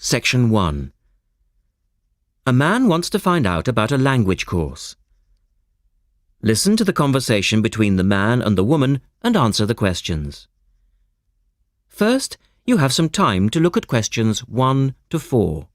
Section 1. A man wants to find out about a language course. Listen to the conversation between the man and the woman and answer the questions. First, you have some time to look at questions 1 to 4.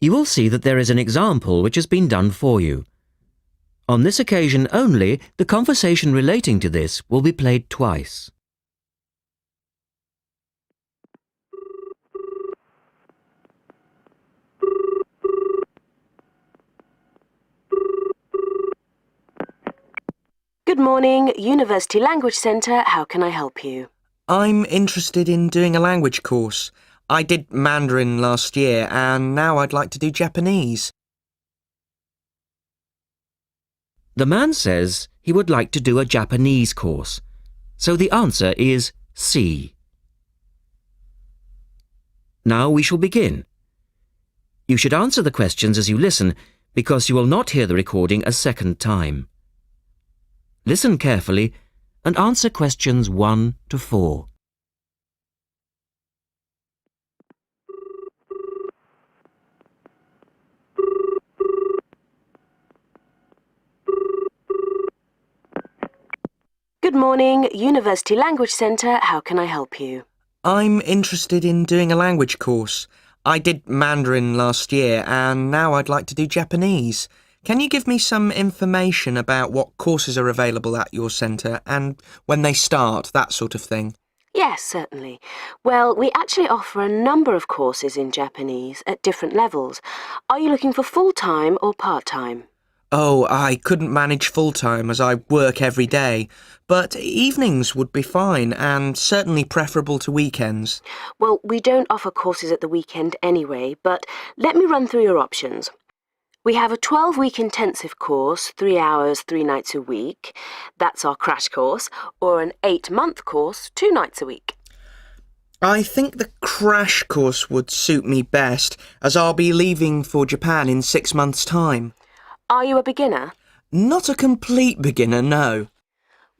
You will see that there is an example which has been done for you. On this occasion only, the conversation relating to this will be played twice. Good morning, University Language Centre. How can I help you? I'm interested in doing a language course. I did Mandarin last year and now I'd like to do Japanese. The man says he would like to do a Japanese course, so the answer is C. Now we shall begin. You should answer the questions as you listen, because you will not hear the recording a second time. Listen carefully and answer questions 1 to 4. Good morning, University Language Centre. How can I help you? I'm interested in doing a language course. I did Mandarin last year and now I'd like to do Japanese. Can you give me some information about what courses are available at your centre and when they start, that sort of thing? Yes, certainly. Well, we actually offer a number of courses in Japanese at different levels. Are you looking for full-time or part-time? Oh, I couldn't manage full-time as I work every day, but evenings would be fine and certainly preferable to weekends. Well, we don't offer courses at the weekend anyway, but let me run through your options. We have a 12-week intensive course, 3 hours, 3 nights a week. That's our crash course, or an 8-month course, 2 nights a week. I think the crash course would suit me best, as I'll be leaving for Japan in 6 months' time. Are you a beginner? Not a complete beginner, no.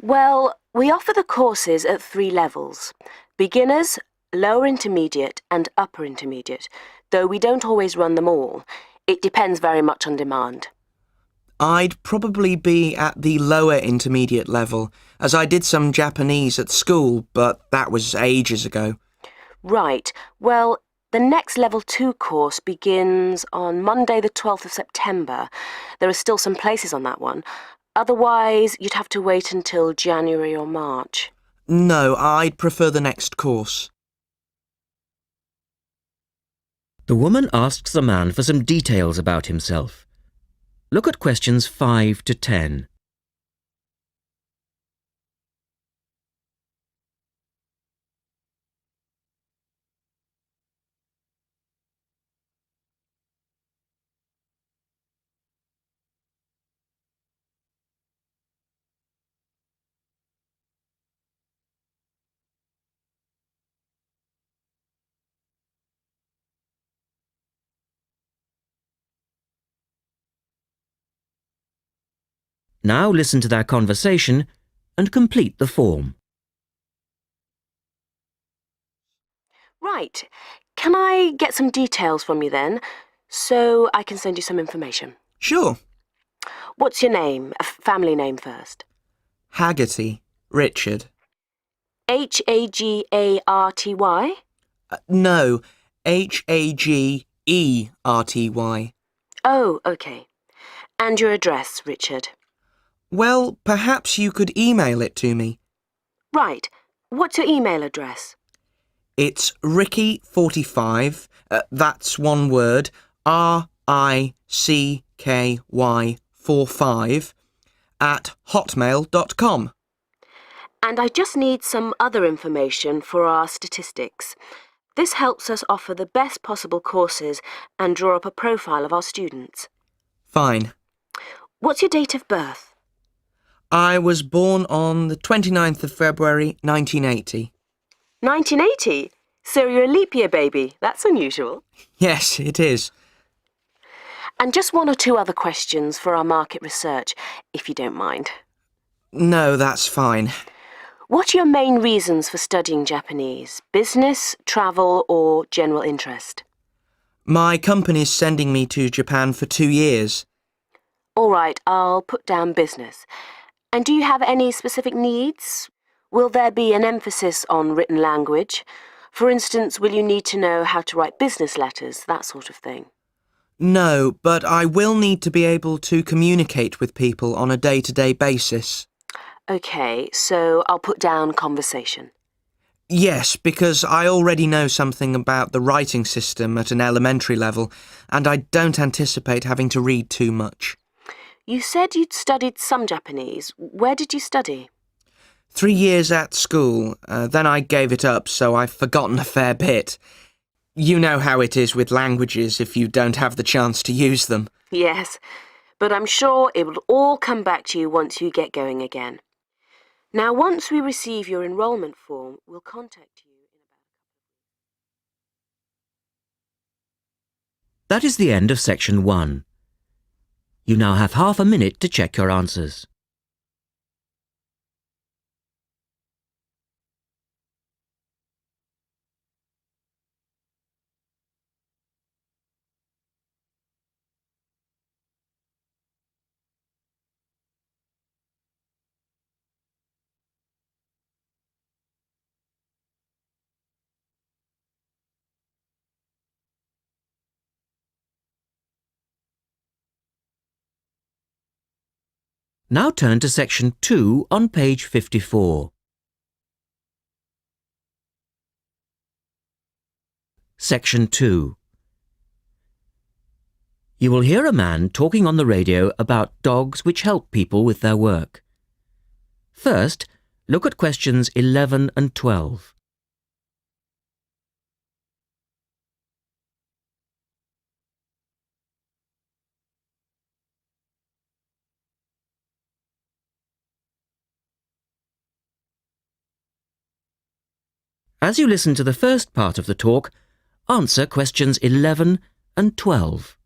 Well, we offer the courses at 3 levels: beginners, lower intermediate and upper intermediate, though we don't always run them all. It depends very much on demand. I'd probably be at the lower intermediate level, as I did some Japanese at school, but that was ages ago. Right. Well, the next Level 2 course begins on Monday the 12th of September. There are still some places on that one. Otherwise, you'd have to wait until January or March. No, I'd prefer the next course. The woman asks the man for some details about himself. Look at questions 5 to 10. Now listen to their conversation and complete the form. Right. Can I get some details from you then, so I can send you some information? Sure. What's your name? A family name first. Haggerty. Richard. Hagarty? No, Hagerty. Oh, OK. And your address, Richard? Well, perhaps you could email it to me. Right. What's your email address? It's Ricky45, that's one word, RICKY45, at hotmail.com. And I just need some other information for our statistics. This helps us offer the best possible courses and draw up a profile of our students. Fine. What's your date of birth? I was born on the 29th of February, 1980. 1980? So you're a leap year baby. That's unusual. Yes, it is. And just one or two other questions for our market research, if you don't mind. No, that's fine. What are your main reasons for studying Japanese? Business, travel, or general interest? My company's sending me to Japan for 2 years. All right, I'll put down business. And do you have any specific needs? Will there be an emphasis on written language? For instance, will you need to know how to write business letters, that sort of thing? No, but I will need to be able to communicate with people on a day-to-day basis. OK, so I'll put down conversation. Yes, because I already know something about the writing system at an elementary level, and I don't anticipate having to read too much. You said you'd studied some Japanese. Where did you study? 3 years at school, then I gave it up, so I've forgotten a fair bit. You know how it is with languages if you don't have the chance to use them. Yes, but I'm sure it will all come back to you once you get going again. Now, once we receive your enrolment form, we'll contact you in about... That is the end of section 1. You now have half a minute to check your answers. Now turn to section 2 on page 54. Section 2. You will hear a man talking on the radio about dogs which help people with their work. First, look at questions 11 and 12. As you listen to the first part of the talk, answer questions 11 and 12.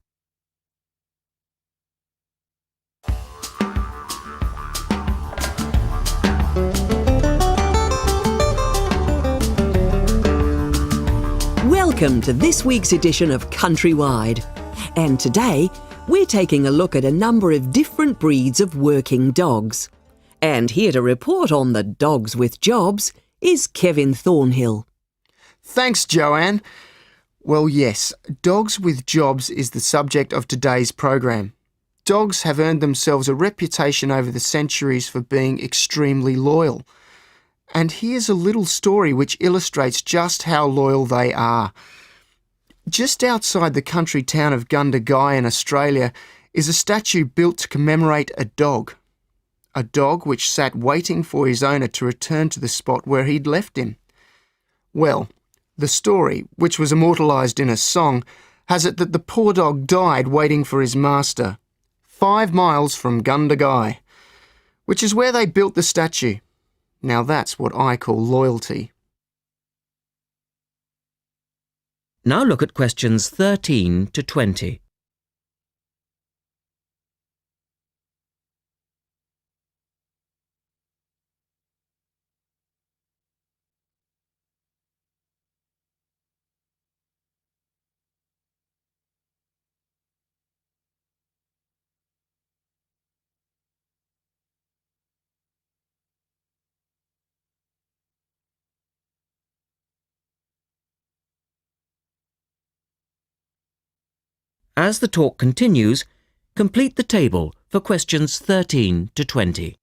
Welcome to this week's edition of Countrywide. And today, we're taking a look at a number of different breeds of working dogs. And here to report on the dogs with jobs is Kevin Thornhill. Thanks, Joanne. Well, yes, dogs with jobs is the subject of today's program. Dogs have earned themselves a reputation over the centuries for being extremely loyal. And here's a little story which illustrates just how loyal they are. Just outside the country town of Gundagai in Australia is a statue built to commemorate a dog. A dog which sat waiting for his owner to return to the spot where he'd left him. Well, the story, which was immortalised in a song, has it that the poor dog died waiting for his master, 5 miles from Gundagai, which is where they built the statue. Now that's what I call loyalty. Now look at questions 13 to 20. As the talk continues, complete the table for questions 13 to 20.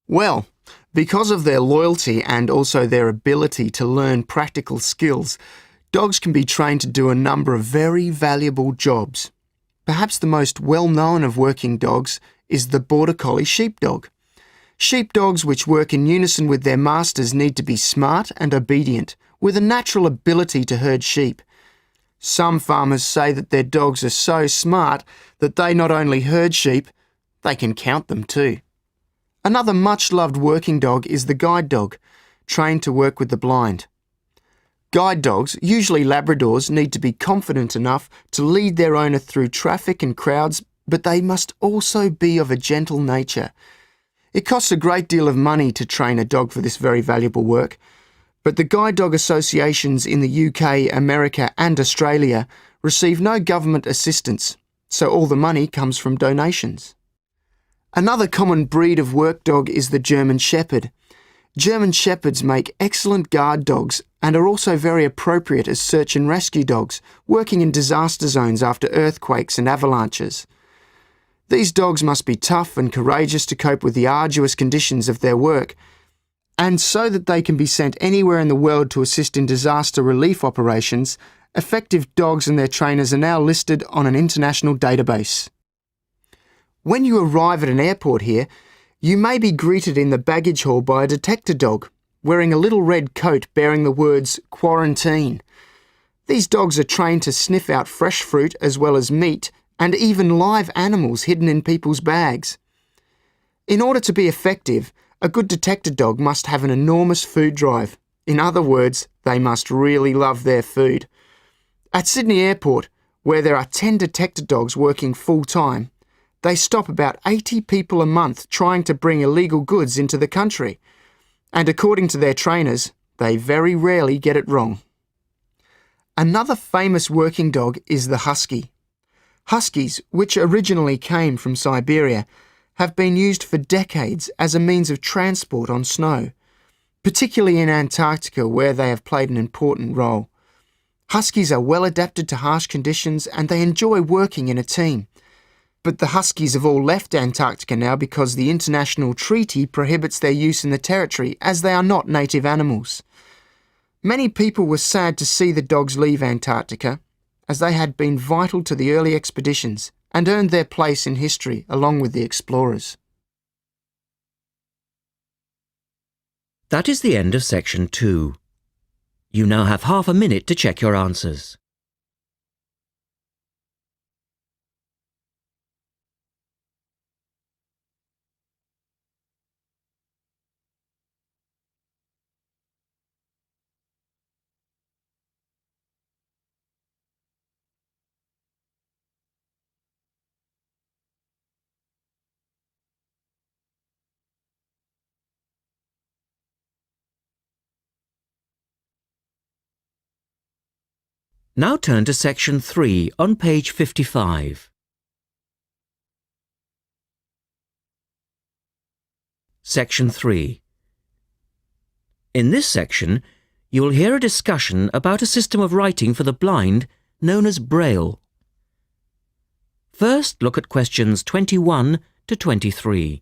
Well, because of their loyalty and also their ability to learn practical skills, dogs can be trained to do a number of very valuable jobs. Perhaps the most well-known of working dogs is the Border Collie sheepdog. Sheepdogs which work in unison with their masters need to be smart and obedient, with a natural ability to herd sheep. Some farmers say that their dogs are so smart that they not only herd sheep, they can count them too. Another much-loved working dog is the guide dog, trained to work with the blind. Guide dogs, usually Labradors, need to be confident enough to lead their owner through traffic and crowds, but they must also be of a gentle nature. It costs a great deal of money to train a dog for this very valuable work, but the guide dog associations in the UK, America and Australia receive no government assistance, so all the money comes from donations. Another common breed of work dog is the German Shepherd. German Shepherds make excellent guard dogs and are also very appropriate as search and rescue dogs, working in disaster zones after earthquakes and avalanches. These dogs must be tough and courageous to cope with the arduous conditions of their work, and so that they can be sent anywhere in the world to assist in disaster relief operations, effective dogs and their trainers are now listed on an international database. When you arrive at an airport here, you may be greeted in the baggage hall by a detector dog, wearing a little red coat bearing the words "Quarantine." These dogs are trained to sniff out fresh fruit as well as meat and even live animals hidden in people's bags. In order to be effective, a good detector dog must have an enormous food drive. In other words, they must really love their food. At Sydney Airport, where there are 10 detector dogs working full-time, they stop about 80 people a month trying to bring illegal goods into the country. And according to their trainers, they very rarely get it wrong. Another famous working dog is the husky. Huskies, which originally came from Siberia, have been used for decades as a means of transport on snow, particularly in Antarctica where they have played an important role. Huskies are well adapted to harsh conditions and they enjoy working in a team. But the huskies have all left Antarctica now because the international treaty prohibits their use in the territory as they are not native animals. Many people were sad to see the dogs leave Antarctica, as they had been vital to the early expeditions and earned their place in history along with the explorers. That is the end of section 2. You now have half a minute to check your answers. Now turn to section 3 on page 55. Section 3. In this section, you will hear a discussion about a system of writing for the blind known as Braille. First, look at questions 21 to 23.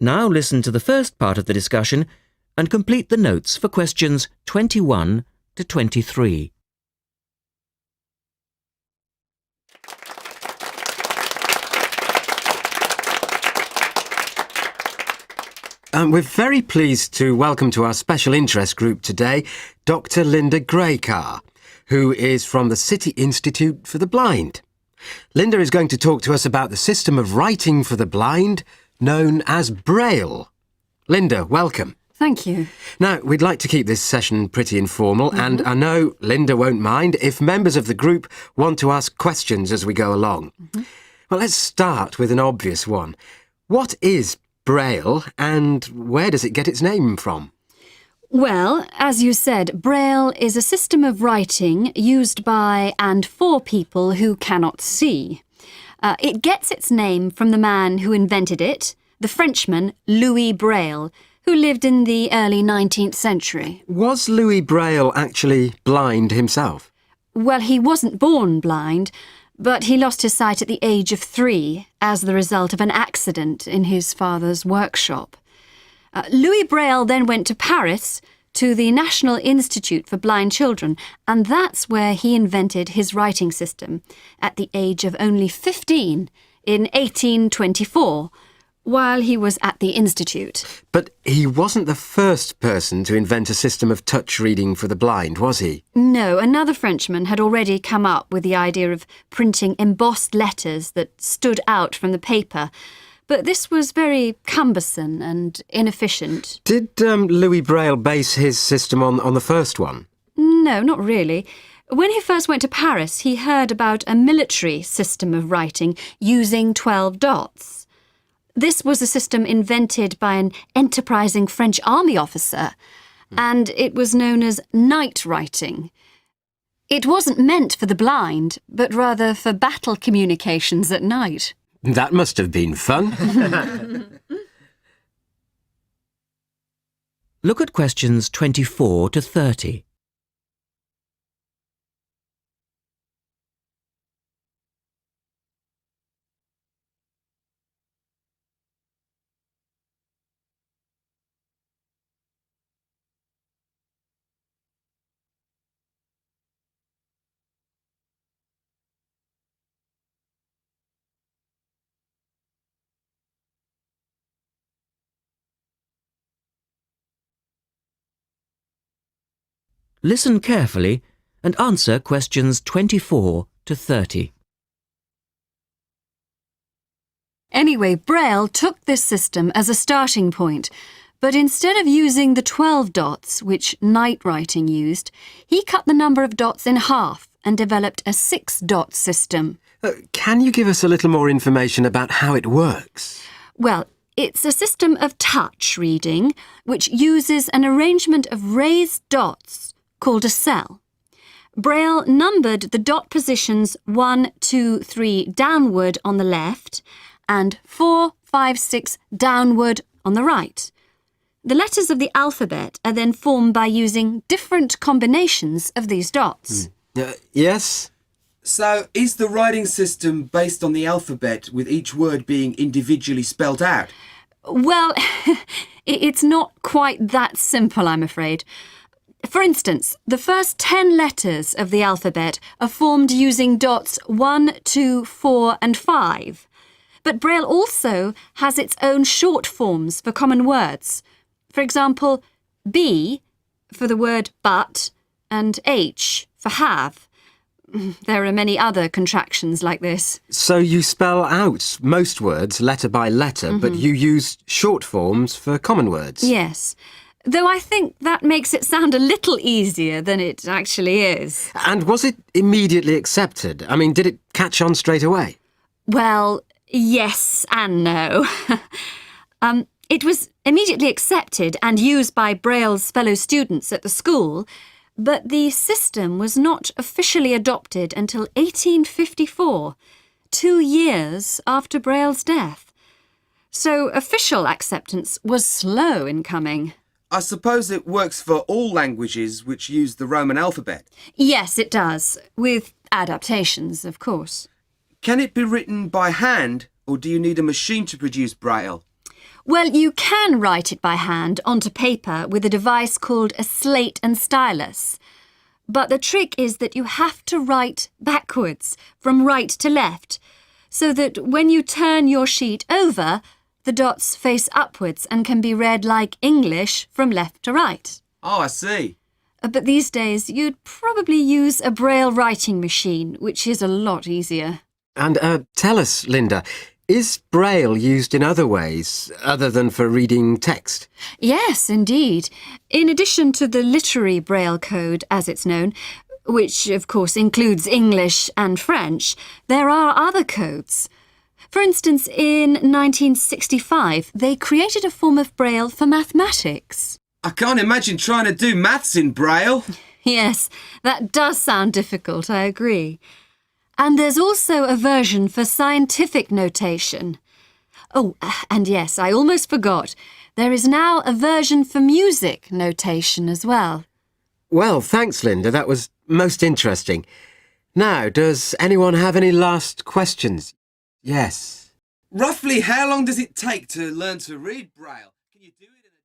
Now listen to the first part of the discussion and complete the notes for questions 21 to 23. We're very pleased to welcome to our special interest group today Dr. Linda Graycar, who is from the City Institute for the Blind. Linda is going to talk to us about the system of writing for the blind known as Braille. Linda, welcome. Thank you. Now, we'd like to keep this session pretty informal, and I know Linda won't mind if members of the group want to ask questions as we go along. Well, let's start with an obvious one. What is Braille, and where does it get its name from? Well, as you said, Braille is a system of writing used by and for people who cannot see. It gets its name from the man who invented it, the Frenchman Louis Braille, who lived in the early 19th century. Was Louis Braille actually blind himself? Well, he wasn't born blind, but he lost his sight at the age of 3 as the result of an accident in his father's workshop. Louis Braille then went to Paris to the National Institute for Blind Children, and that's where he invented his writing system at the age of only 15 in 1824, while he was at the Institute. But he wasn't the first person to invent a system of touch reading for the blind, was he? No, another Frenchman had already come up with the idea of printing embossed letters that stood out from the paper, but this was very cumbersome and inefficient. Did Louis Braille base his system on the first one? No, not really. When he first went to Paris, he heard about a military system of writing using 12 dots. This was a system invented by an enterprising French army officer, and it was known as night writing. It wasn't meant for the blind, but rather for battle communications at night. That must have been fun. Look at questions 24 to 30. Listen carefully and answer questions 24 to 30. Anyway, Braille took this system as a starting point, but instead of using the 12 dots, which night writing used, he cut the number of dots in half and developed a 6-dot system. Can you give us a little more information about how it works? Well, it's a system of touch reading, which uses an arrangement of raised dots called a cell. Braille numbered the dot positions 1, 2, 3 downward on the left and 4, 5, 6 downward on the right. The letters of the alphabet are then formed by using different combinations of these dots. Yes? So, is the writing system based on the alphabet with each word being individually spelt out? Well, it's not quite that simple, I'm afraid. For instance, the first 10 letters of the alphabet are formed using dots 1, 2, 4 and 5. But Braille also has its own short forms for common words. For example, B for the word but and H for have. There are many other contractions like this. So you spell out most words letter by letter, but you use short forms for common words? Yes. Though I think that makes it sound a little easier than it actually is. And was it immediately accepted? I mean, did it catch on straight away? Well, yes and no. It was immediately accepted and used by Braille's fellow students at the school, but the system was not officially adopted until 1854, 2 years after Braille's death. So official acceptance was slow in coming. I suppose it works for all languages which use the Roman alphabet. Yes, it does, with adaptations, of course. Can it be written by hand, or do you need a machine to produce Braille? Well, you can write it by hand onto paper with a device called a slate and stylus. But the trick is that you have to write backwards, from right to left, so that when you turn your sheet over, the dots face upwards and can be read like English from left to right. Oh, I see. But these days, you'd probably use a Braille writing machine, which is a lot easier. And tell us, Linda, is Braille used in other ways other than for reading text? Yes, indeed. In addition to the literary Braille code, as it's known, which of course includes English and French, there are other codes. For instance, in 1965, they created a form of Braille for mathematics. I can't imagine trying to do maths in Braille. Yes, that does sound difficult, I agree. And there's also a version for scientific notation. Oh, and yes, I almost forgot. There is now a version for music notation as well. Well, thanks, Linda. That was most interesting. Now, does anyone have any last questions? Yes. Roughly how long does it take to learn to read Braille? Can you do it in a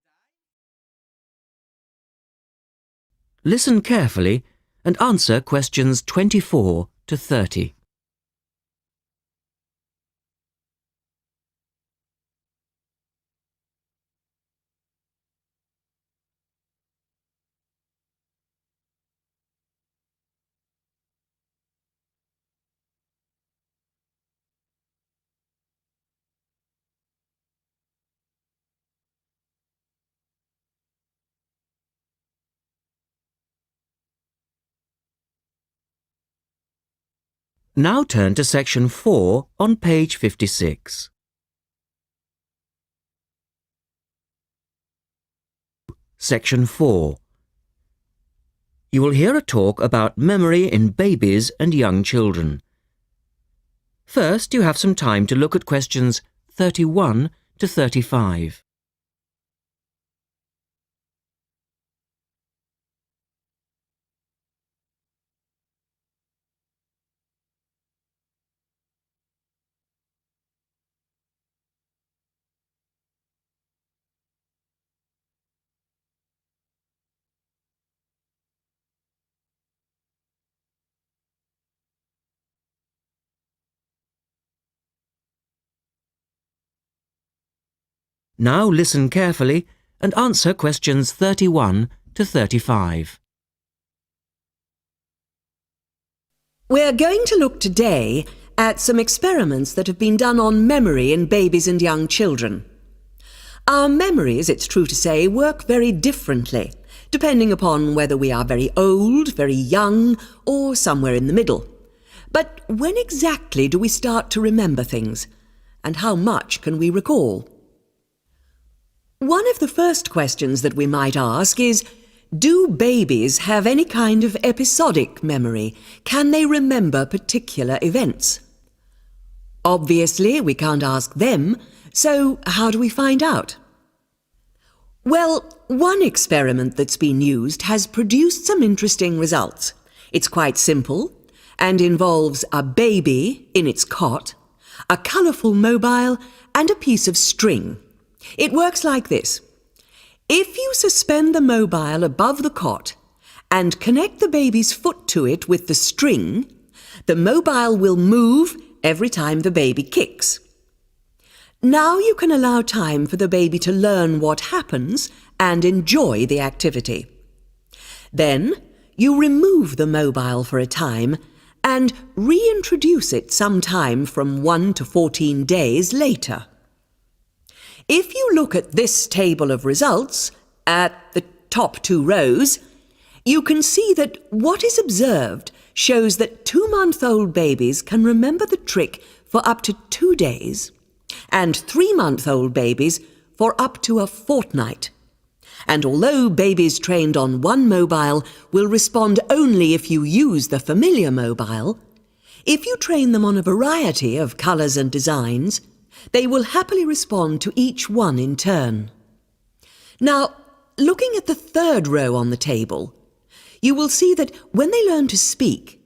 day? Listen carefully and answer questions 24 to 30. Now turn to section 4 on page 56. Section 4. You will hear a talk about memory in babies and young children. First, you have some time to look at questions 31 to 35. Now listen carefully and answer questions 31 to 35. We're going to look today at some experiments that have been done on memory in babies and young children. Our memories, it's true to say, work very differently, depending upon whether we are very old, very young, or somewhere in the middle. But when exactly do we start to remember things? And how much can we recall? One of the first questions that we might ask is, do babies have any kind of episodic memory? Can they remember particular events? Obviously, we can't ask them, so how do we find out? Well, one experiment that's been used has produced some interesting results. It's quite simple and involves a baby in its cot, a colourful mobile, and a piece of string. It works like this. If you suspend the mobile above the cot and connect the baby's foot to it with the string, the mobile will move every time the baby kicks. Now you can allow time for the baby to learn what happens and enjoy the activity. Then you remove the mobile for a time and reintroduce it sometime from 1 to 14 days later. If you look at this table of results, at the top 2 rows, you can see that what is observed shows that 2-month-old babies can remember the trick for up to 2 days, and 3-month-old babies for up to a fortnight. And although babies trained on one mobile will respond only if you use the familiar mobile, if you train them on a variety of colours and designs, they will happily respond to each one in turn. Now, looking at the 3rd row on the table, you will see that when they learn to speak,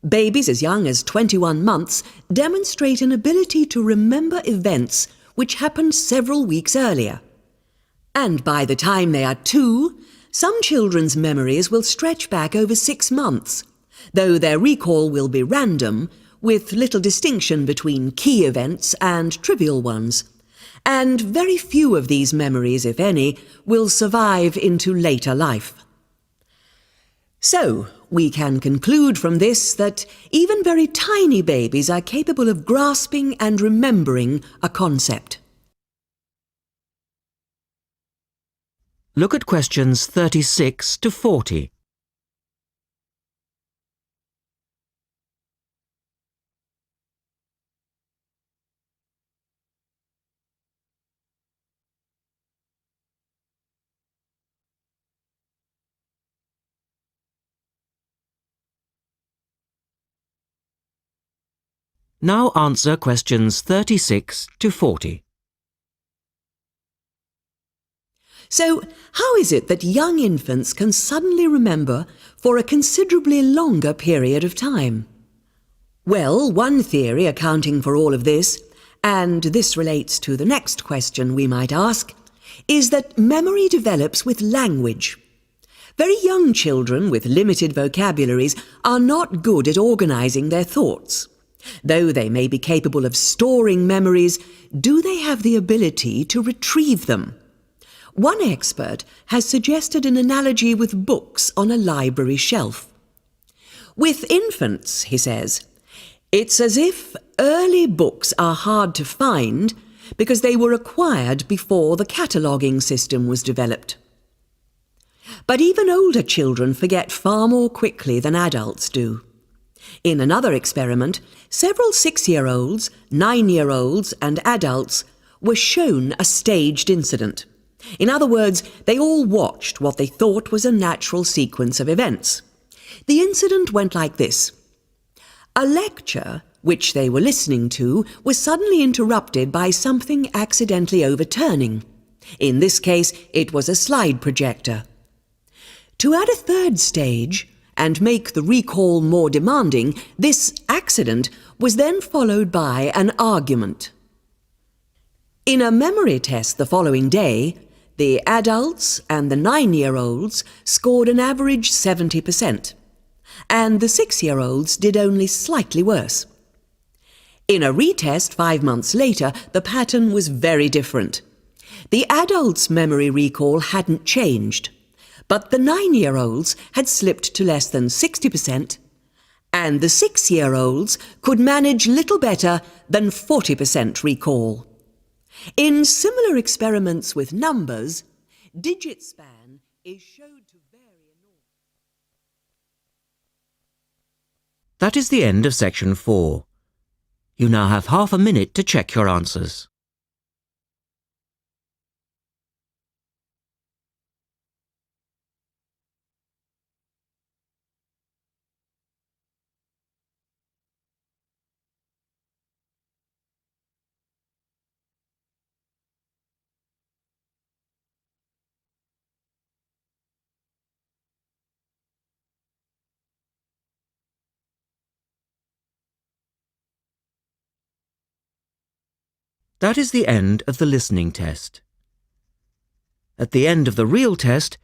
babies as young as 21 months demonstrate an ability to remember events which happened several weeks earlier. And by the time they are 2, some children's memories will stretch back over 6 months, though their recall will be random, with little distinction between key events and trivial ones. And very few of these memories, if any, will survive into later life. So, we can conclude from this that even very tiny babies are capable of grasping and remembering a concept. Look at questions 36 to 40. Now answer questions 36 to 40. So, how is it that young infants can suddenly remember for a considerably longer period of time? Well, one theory accounting for all of this, and this relates to the next question we might ask, is that memory develops with language. Very young children with limited vocabularies are not good at organising their thoughts. Though they may be capable of storing memories, do they have the ability to retrieve them? One expert has suggested an analogy with books on a library shelf. With infants, he says, it's as if early books are hard to find because they were acquired before the cataloguing system was developed. But even older children forget far more quickly than adults do. In another experiment, several 6-year-olds, 9-year-olds and adults were shown a staged incident. In other words, they all watched what they thought was a natural sequence of events. The incident went like this. A lecture, which they were listening to, was suddenly interrupted by something accidentally overturning. In this case, it was a slide projector. To add a third stage, and make the recall more demanding, this accident was then followed by an argument. In a memory test the following day, the adults and the 9-year-olds scored an average 70%, and the 6-year-olds did only slightly worse. In a retest 5 months later, the pattern was very different. The adults' memory recall hadn't changed, but the 9-year-olds had slipped to less than 60%, and the 6-year-olds could manage little better than 40% recall. In similar experiments with numbers, digit span is showed to vary enormously. That is the end of section 4. You now have half a minute to check your answers. That is the end of the listening test. At the end of the real test,